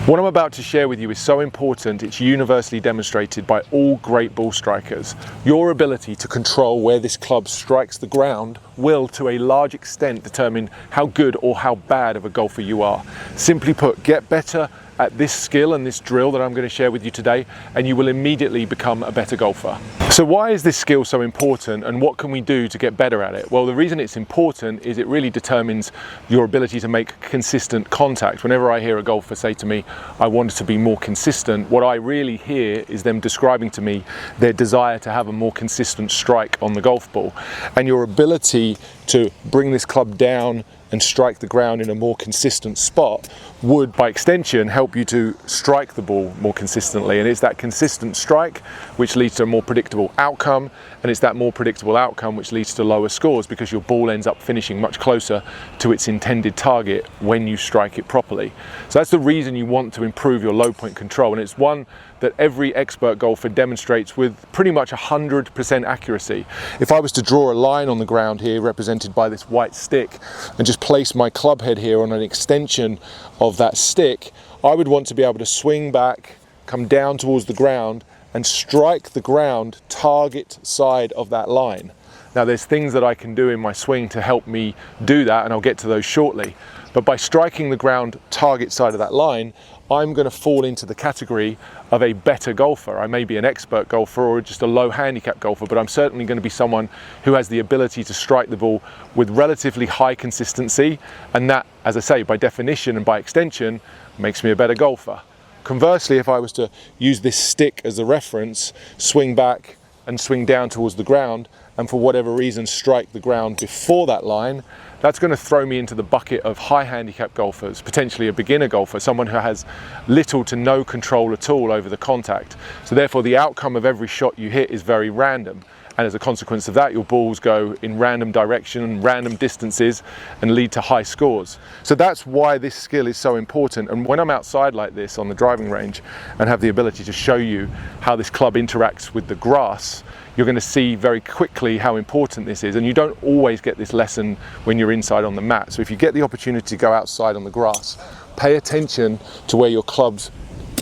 What I'm about to share with you is so important, it's universally demonstrated by all great ball strikers. Your ability to control where this club strikes the ground will, to a large extent, determine how good or how bad of a golfer you are. Simply put, get better at this skill and this drill that I'm going to share with you today, and you will immediately become a better golfer. So why is this skill so important, and what can we do to get better at it? Well, the reason it's important is it really determines your ability to make consistent contact. Whenever I hear a golfer say to me, I want to be more consistent, what I really hear is them describing to me their desire to have a more consistent strike on the golf ball. And your ability to bring this club down and strike the ground in a more consistent spot would, by extension, help you to strike the ball more consistently. And it's that consistent strike which leads to a more predictable outcome, and it's that more predictable outcome which leads to lower scores, because your ball ends up finishing much closer to its intended target when you strike it properly. So that's the reason you want to improve your low point control, and it's one that every expert golfer demonstrates with pretty much 100% accuracy. If I was to draw a line on the ground here represented by this white stick and just place my club head here on an extension of that stick, I would want to be able to swing back, come down towards the ground and strike the ground target side of that line. Now there's things that I can do in my swing to help me do that, and I'll get to those shortly. But by striking the ground target side of that line, I'm going to fall into the category of a better golfer. I may be an expert golfer or just a low handicap golfer, but I'm certainly going to be someone who has the ability to strike the ball with relatively high consistency, and that, as I say, by definition and by extension, makes me a better golfer. Conversely, if I was to use this stick as a reference, swing back and swing down towards the ground, and for whatever reason strike the ground before that line, that's going to throw me into the bucket of high handicap golfers, potentially a beginner golfer, someone who has little to no control at all over the contact. So therefore the outcome of every shot you hit is very random. And as a consequence of that, your balls go in random direction, random distances, and lead to high scores. So that's why this skill is so important. And when I'm outside like this on the driving range and have the ability to show you how this club interacts with the grass, you're going to see very quickly how important this is. And you don't always get this lesson when you're inside on the mat. So if you get the opportunity to go outside on the grass, pay attention to where your club's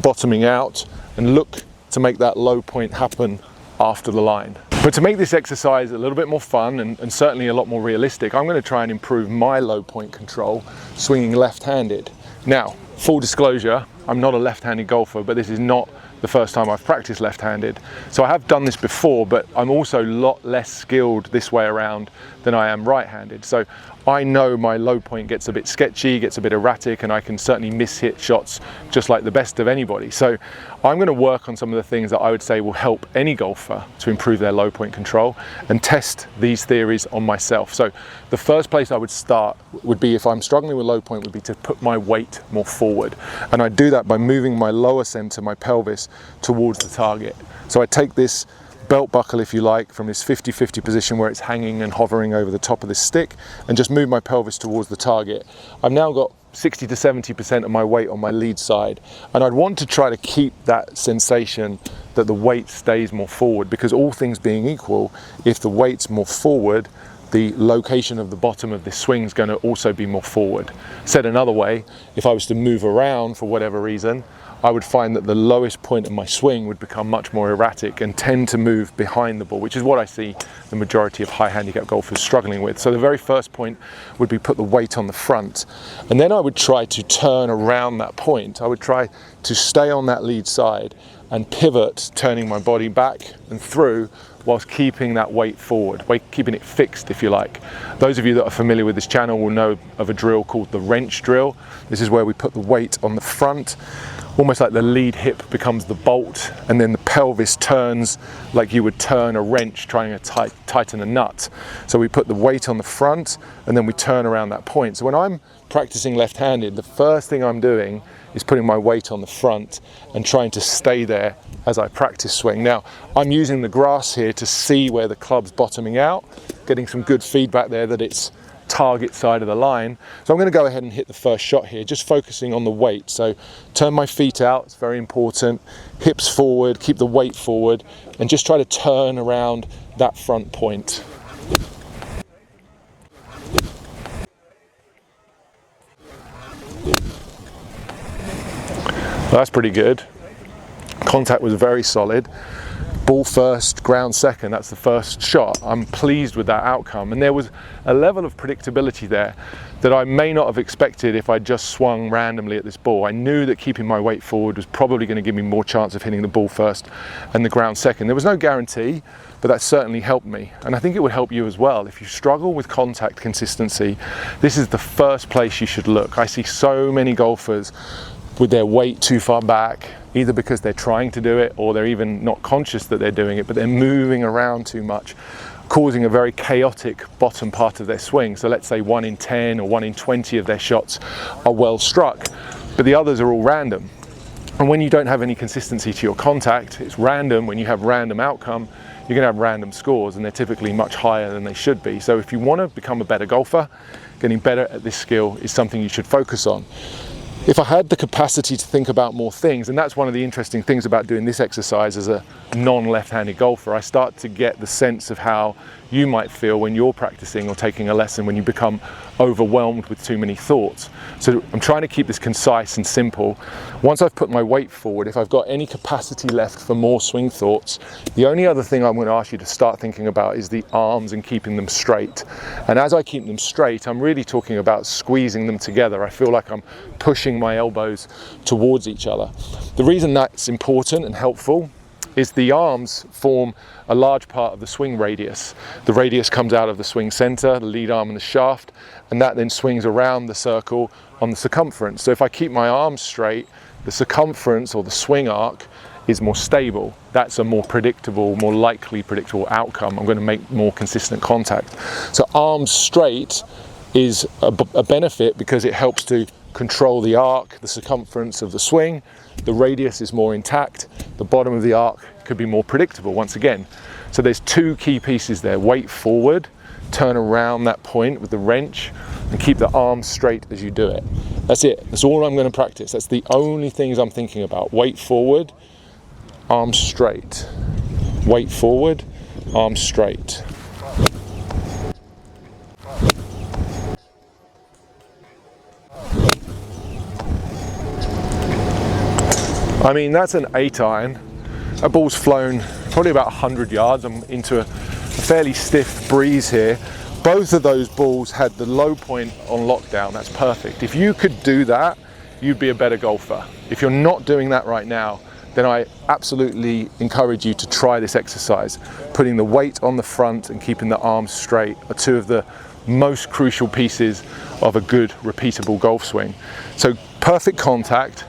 bottoming out and look to make that low point happen after the line. But to make this exercise a little bit more fun and certainly a lot more realistic, I'm going to try and improve my low point control swinging left-handed. Now, full disclosure, I'm not a left-handed golfer, but this is not the first time I've practiced left-handed. So I have done this before, but I'm also a lot less skilled this way around than I am right-handed. So I know my low point gets a bit sketchy, gets a bit erratic, and I can certainly miss-hit shots just like the best of anybody. So I'm going to work on some of the things that I would say will help any golfer to improve their low point control and test these theories on myself. So the first place I would start would be, if I'm struggling with low point, would be to put my weight more forward. And I do that by moving my lower center, my pelvis, towards the target. So I take this belt buckle, if you like, from this 50-50 position where it's hanging and hovering over the top of this stick, and just move my pelvis towards the target. I've now got 60 to 70% of my weight on my lead side, and I'd want to try to keep that sensation that the weight stays more forward, because all things being equal, if the weight's more forward, the location of the bottom of this swing is going to also be more forward. Said another way, if I was to move around for whatever reason, I would find that the lowest point of my swing would become much more erratic and tend to move behind the ball, which is what I see the majority of high handicap golfers struggling with. So the very first point would be put the weight on the front, and then I would try to turn around that point. I would try to stay on that lead side and pivot, turning my body back and through, whilst keeping that weight forward, keeping it fixed, if you like. Those of you that are familiar with this channel will know of a drill called the wrench drill. This is where we put the weight on the front, almost like the lead hip becomes the bolt, and then the pelvis turns like you would turn a wrench trying to tighten a nut. So we put the weight on the front, and then we turn around that point. So when I'm practicing left-handed, the first thing I'm doing is putting my weight on the front and trying to stay there as I practice swing. Now, I'm using the grass here to see where the club's bottoming out, getting some good feedback there that it's target side of the line. So I'm going to go ahead and hit the first shot here, just focusing on the weight. So turn my feet out, it's very important, hips forward, keep the weight forward, and just try to turn around that front point. That's pretty good. Contact was very solid. Ball first, ground second, that's the first shot. I'm pleased with that outcome. And there was a level of predictability there that I may not have expected if I just swung randomly at this ball. I knew that keeping my weight forward was probably going to give me more chance of hitting the ball first and the ground second. There was no guarantee, but that certainly helped me. And I think it would help you as well. If you struggle with contact consistency, this is the first place you should look. I see so many golfers with their weight too far back, either because they're trying to do it or they're even not conscious that they're doing it, but they're moving around too much, causing a very chaotic bottom part of their swing. So let's say 1 in 10 or 1 in 20 of their shots are well struck, but the others are all random. And when you don't have any consistency to your contact, it's random. When you have random outcome, you're going to have random scores, and they're typically much higher than they should be. So if you want to become a better golfer, getting better at this skill is something you should focus on. If I had the capacity to think about more things, and that's one of the interesting things about doing this exercise as a non-left-handed golfer, I start to get the sense of how you might feel when you're practicing or taking a lesson, when you become overwhelmed with too many thoughts. So I'm trying to keep this concise and simple. Once I've put my weight forward, if I've got any capacity left for more swing thoughts, the only other thing I'm going to ask you to start thinking about is the arms and keeping them straight. And as I keep them straight, I'm really talking about squeezing them together. I feel like I'm pushing my elbows towards each other. The reason that's important and helpful is the arms form a large part of the swing radius. The radius comes out of the swing center, the lead arm and the shaft, and that then swings around the circle on the circumference. So if I keep my arms straight, the circumference or the swing arc is more stable. That's a more predictable, more likely predictable outcome. I'm going to make more consistent contact. So arms straight is a benefit because it helps to control the arc, the circumference of the swing. The radius is more intact. The bottom of the arc could be more predictable once again. So there's two key pieces there. Weight forward, turn around that point with the wrench, and keep the arms straight as you do it. That's it. That's all I'm going to practice. That's the only things I'm thinking about. Weight forward, arms straight. Weight forward, arms straight. I mean, that's an 8-iron. That ball's flown probably about 100 yards. I'm into a fairly stiff breeze here. Both of those balls had the low point on lockdown. That's perfect. If you could do that, you'd be a better golfer. If you're not doing that right now, then I absolutely encourage you to try this exercise. Putting the weight on the front and keeping the arms straight are two of the most crucial pieces of a good, repeatable golf swing. So perfect contact,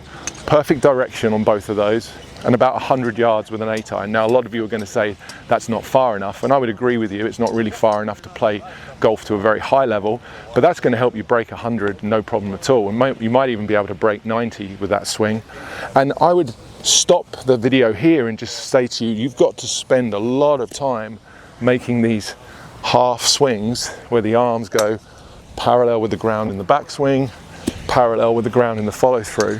perfect direction on both of those, and about 100 yards with an 8-iron. Now, a lot of you are going to say that's not far enough, and I would agree with you. It's not really far enough to play golf to a very high level, but that's going to help you break 100 no problem at all. And you might even be able to break 90 with that swing. And I would stop the video here and just say to you, you've got to spend a lot of time making these half swings where the arms go parallel with the ground in the backswing, parallel with the ground in the follow through,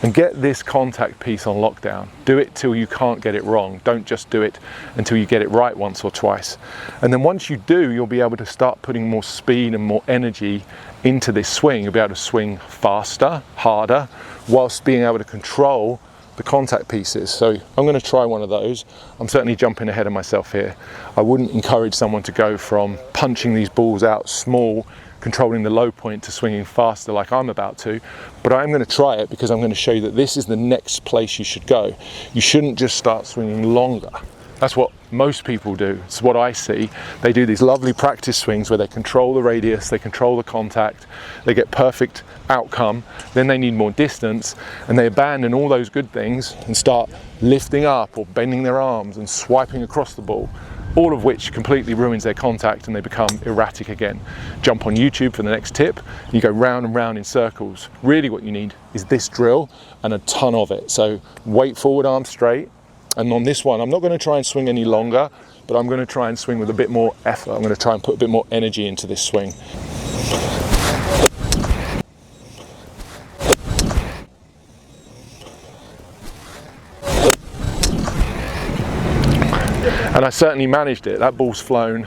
and get this contact piece on lockdown. Do it till you can't get it wrong. Don't just do it until you get it right once or twice. And then once you do, you'll be able to start putting more speed and more energy into this swing. You'll be able to swing faster, harder, whilst being able to control the contact pieces. So I'm going to try one of those. I'm certainly jumping ahead of myself here. I wouldn't encourage someone to go from punching these balls out small, controlling the low point, to swinging faster like I'm about to, but I'm going to try it because I'm going to show you that this is the next place you should go. You shouldn't just start swinging longer. That's what most people do. It's what I see. They do these lovely practice swings where they control the radius, they control the contact, they get perfect outcome, then they need more distance, and they abandon all those good things and start lifting up or bending their arms and swiping across the ball, all of which completely ruins their contact and they become erratic again. Jump on YouTube for the next tip. You go round and round in circles. Really what you need is this drill and a ton of it. So weight forward, arms straight. And on this one, I'm not going to try and swing any longer, but I'm going to try and swing with a bit more effort. I'm going to try and put a bit more energy into this swing. And I certainly managed it. That ball's flown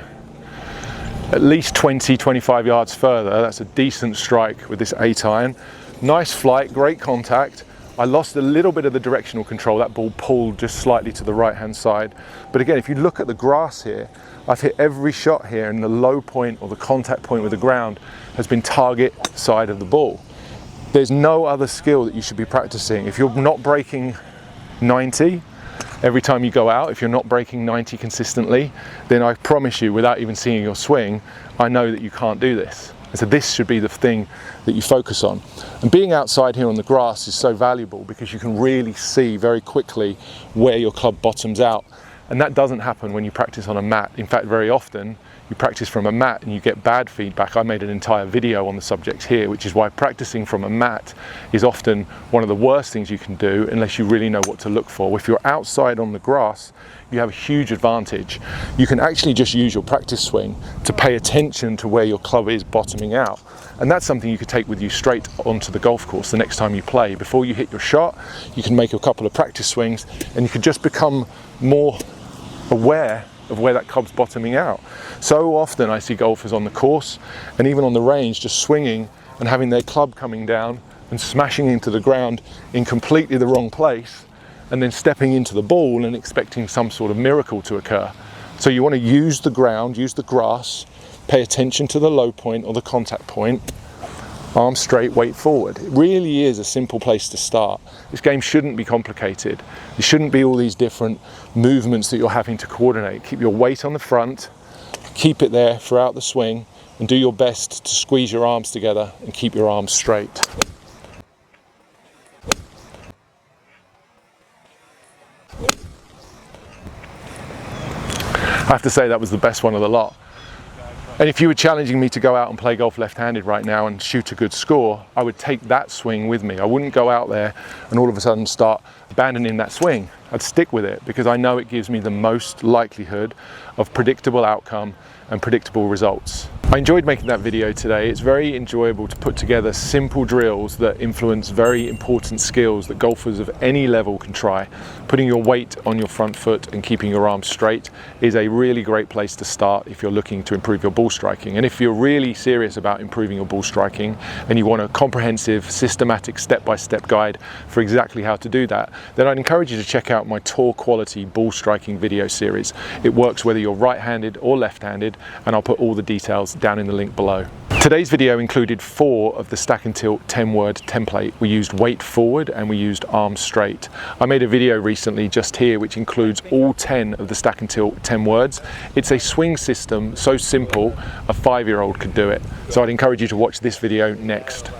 at least 20, 25 yards further. That's a decent strike with this 8-iron. Nice flight, great contact. I lost a little bit of the directional control. That ball pulled just slightly to the right-hand side. But again, if you look at the grass here, I've hit every shot here, and the low point or the contact point with the ground has been target side of the ball. There's no other skill that you should be practicing. If you're not breaking 90 every time you go out, if you're not breaking 90 consistently, then I promise you, without even seeing your swing, I know that you can't do this. And so this should be the thing that you focus on. And being outside here on the grass is so valuable because you can really see very quickly where your club bottoms out. And that doesn't happen when you practice on a mat. In fact, very often you practice from a mat and you get bad feedback. I made an entire video on the subject here, which is why practicing from a mat is often one of the worst things you can do unless you really know what to look for. If you're outside on the grass, you have a huge advantage. You can actually just use your practice swing to pay attention to where your club is bottoming out. And that's something you could take with you straight onto the golf course the next time you play. Before you hit your shot, you can make a couple of practice swings and you could just become more aware of where that club's bottoming out. So often I see golfers on the course and even on the range just swinging and having their club coming down and smashing into the ground in completely the wrong place, and then stepping into the ball and expecting some sort of miracle to occur. So you want to use the ground, use the grass, pay attention to the low point or the contact point, arm straight, weight forward. It really is a simple place to start. This game shouldn't be complicated. There shouldn't be all these different movements that you're having to coordinate. Keep your weight on the front, keep it there throughout the swing, and do your best to squeeze your arms together and keep your arms straight. I have to say that was the best one of the lot. And if you were challenging me to go out and play golf left-handed right now and shoot a good score, I would take that swing with me. I wouldn't go out there and all of a sudden start abandoning that swing. I'd stick with it because I know it gives me the most likelihood of predictable outcome and predictable results. I enjoyed making that video today. It's very enjoyable to put together simple drills that influence very important skills that golfers of any level can try. Putting your weight on your front foot and keeping your arms straight is a really great place to start if you're looking to improve your ball striking. And if you're really serious about improving your ball striking and you want a comprehensive, systematic, step-by-step guide for exactly how to do that, then I'd encourage you to check out my tour quality ball striking video series. It works whether you're right-handed or left-handed, and I'll put all the details down in the link below. Today's video included 4 of the stack and tilt 10-word template. We used weight forward and we used arm straight. I made a video recently just here which includes all 10 of the stack and tilt 10 words. It's a swing system so simple a 5-year-old could do it. So I'd encourage you to watch this video next.